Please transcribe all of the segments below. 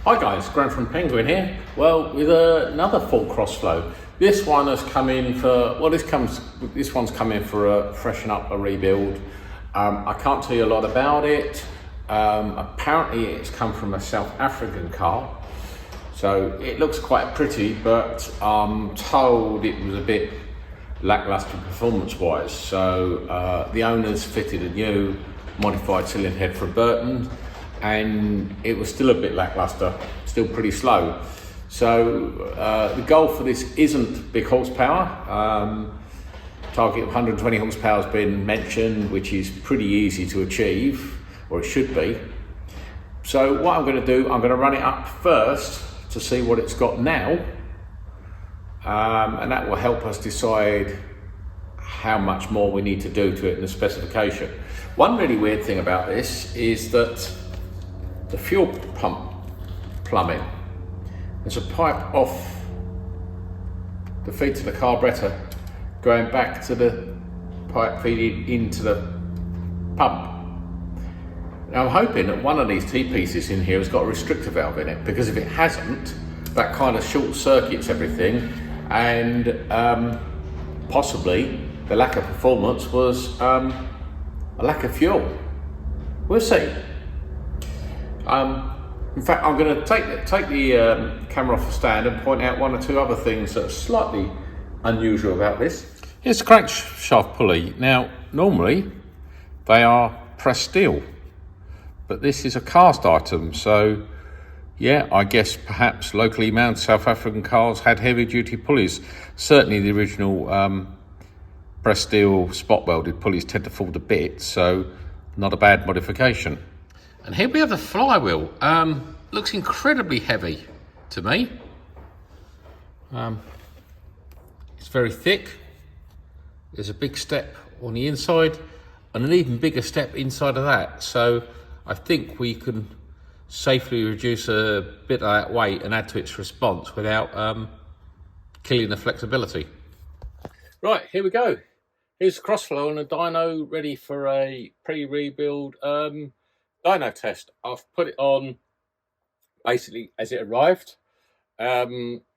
Hi guys, Grant from Penguin here. Well, with another full cross flow. This one has come in for, this one's come in for a freshen up, a rebuild. I can't tell you a lot about it. Apparently it's come from a South African car. So it looks quite pretty, but I'm told it was a bit lackluster performance wise. So the owners fitted a new modified cylinder head for a Burton, and it was still a bit lackluster, still pretty slow. So the goal for this isn't big horsepower. Target of 120 horsepower has been mentioned, which is pretty easy to achieve, or it should be. So what I'm going to do, I'm going to run it up first to see what it's got now, and that will help us decide how much more we need to do to it in the specification. One really weird thing about this is that the fuel pump plumbing, there's a pipe off the feed to the carburetor going back to the pipe feeding into the pump. Now I'm hoping that one of these T-pieces in here has got a restrictor valve in it, because if it hasn't, that kind of short circuits everything, and possibly the lack of performance was a lack of fuel. We'll see. In fact, I'm going to take the camera off the stand and point out one or two other things that are slightly unusual about this. Here's the crankshaft pulley. Now, normally they are pressed steel, but this is a cast item. So, yeah, I guess perhaps locally mounted South African cars had heavy-duty pulleys. Certainly, the original pressed steel spot welded pulleys tend to fall to bits, so not a bad modification. And here we have the flywheel. Looks incredibly heavy to me. It's very thick. There's a big step on the inside and an even bigger step inside of that. So I think we can safely reduce a bit of that weight and add to its response without killing the flexibility. Right, here we go. Here's the crossflow on a dyno ready for a pre-rebuild dyno test. I've put it on basically as it arrived,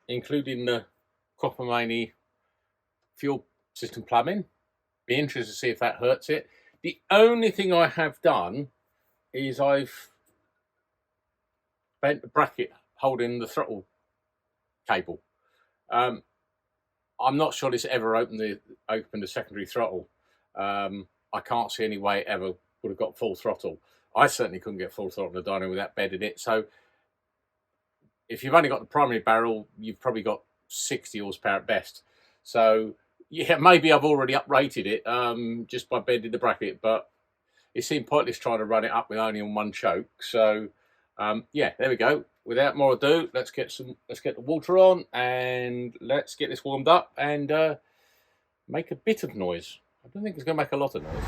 including the Coppermany fuel system plumbing. Be interested to see if that hurts it. The only thing I have done is I've bent the bracket holding the throttle cable. I'm not sure this ever opened the secondary throttle. I can't see any way it ever would have got full throttle. I certainly couldn't get full throttle on the dyno without bedding it. So if you've only got the primary barrel, you've probably got 60 horsepower at best. So yeah, maybe I've already uprated it just by bending the bracket, but it seemed pointless trying to run it up with only on one choke. So yeah, there we go. Without more ado, let's get the water on and let's get this warmed up and make a bit of noise. I don't think it's going to make a lot of noise.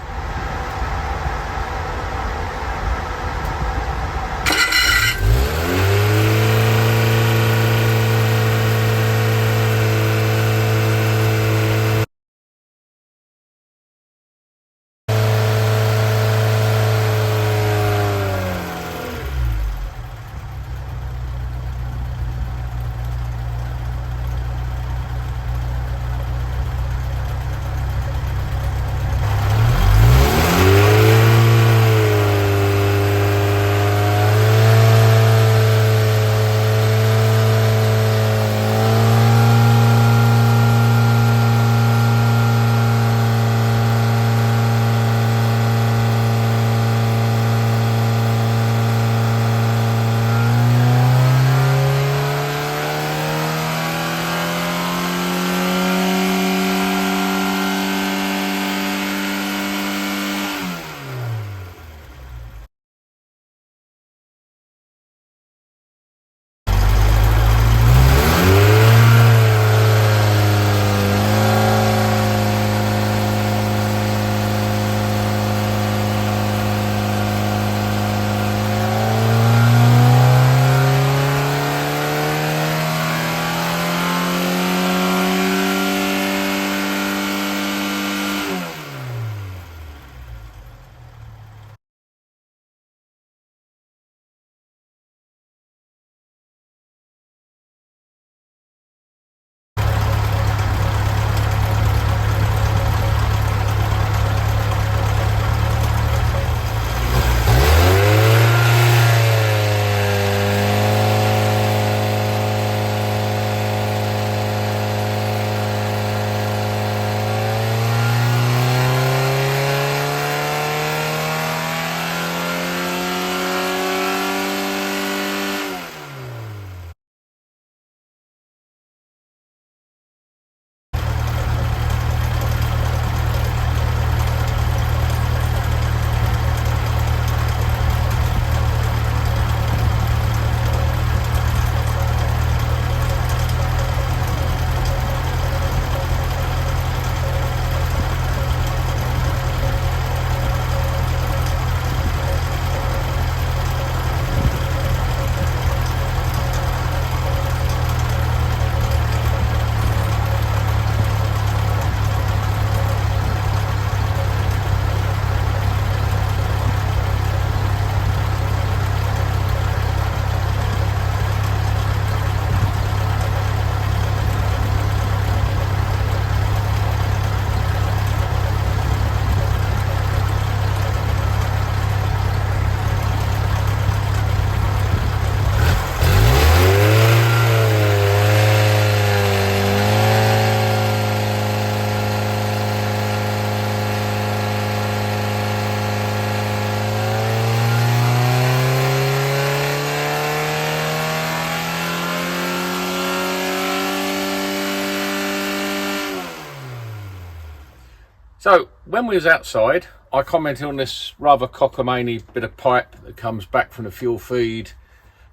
So when we was outside, I commented on this rather cockamamie bit of pipe that comes back from the fuel feed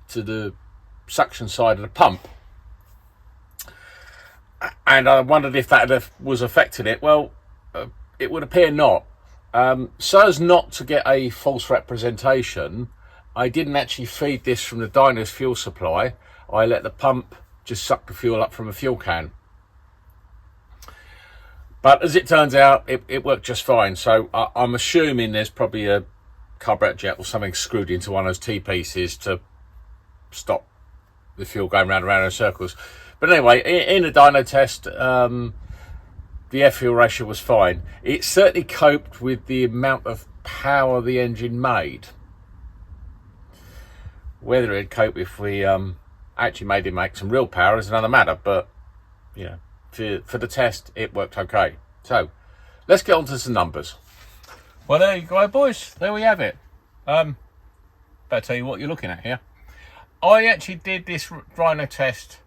to the suction side of the pump, and I wondered if that was affecting it. Well, it would appear not. So as not to get a false representation, I didn't actually feed this from the Dyno's fuel supply. I let the pump just suck the fuel up from a fuel can. But as it turns out, it worked just fine. So I'm assuming there's probably a carburetor jet or something screwed into one of those T-pieces to stop the fuel going round and round in circles. But anyway, in the dyno test, the air-fuel ratio was fine. It certainly coped with the amount of power the engine made. Whether it'd cope if we actually made it make some real power is another matter. But yeah, for the test, it worked okay. So let's get on to some numbers. Well, there you go, boys. There we have it. Better tell you what you're looking at here. I actually did this dyno test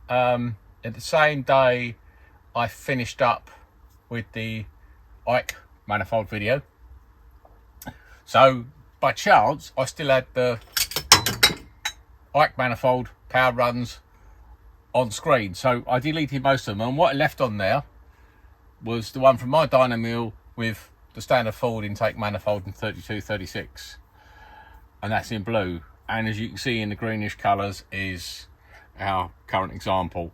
at the same day I finished up with the Ike manifold video. So by chance, I still had the Ike manifold power runs on screen. So I deleted most of them, and what I left on there was the one from my dyno mill with the standard forward intake manifold in 3236, and that's in blue. And as you can see in the greenish colours is our current example.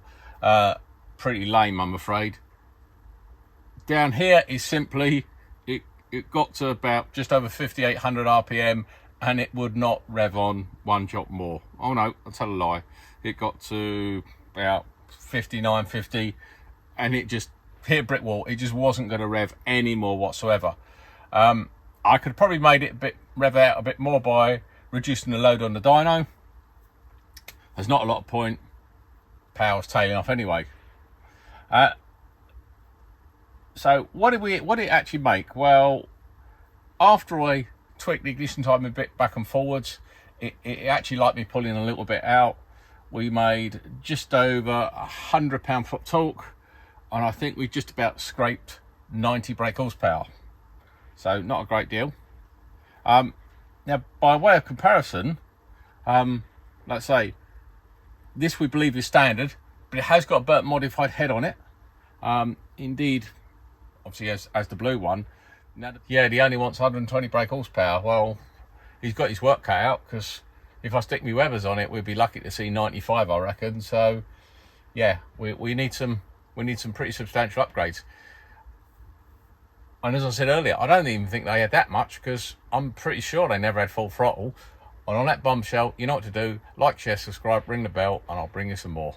Pretty lame, I'm afraid. Down here is simply, it got to about just over 5,800 RPM and it would not rev on one jot more. Oh no, I'll tell a lie. It got to about 59.50 and it just hit a brick wall. It just wasn't going to rev any more whatsoever. I could have probably made it rev out a bit more by reducing the load on the dyno. There's not a lot of point. Power's tailing off anyway. So what did it actually make? Well, after I tweaked the ignition time a bit back and forwards, it actually liked me pulling a little bit out. We made just over 100 pound-foot torque, and I think we just about scraped 90 brake horsepower. So not a great deal. Now, by way of comparison, let's say this we believe is standard, but it has got a Burt modified head on it. Indeed, obviously as the blue one. Now, yeah, he only wants 120 brake horsepower. Well, he's got his work cut out, because if I stick my Webers on it, we'd be lucky to see 95, I reckon. So yeah, we need some pretty substantial upgrades. And as I said earlier, I don't even think they had that much, because I'm pretty sure they never had full throttle. And on that bombshell, you know what to do. Like, share, subscribe, ring the bell, and I'll bring you some more.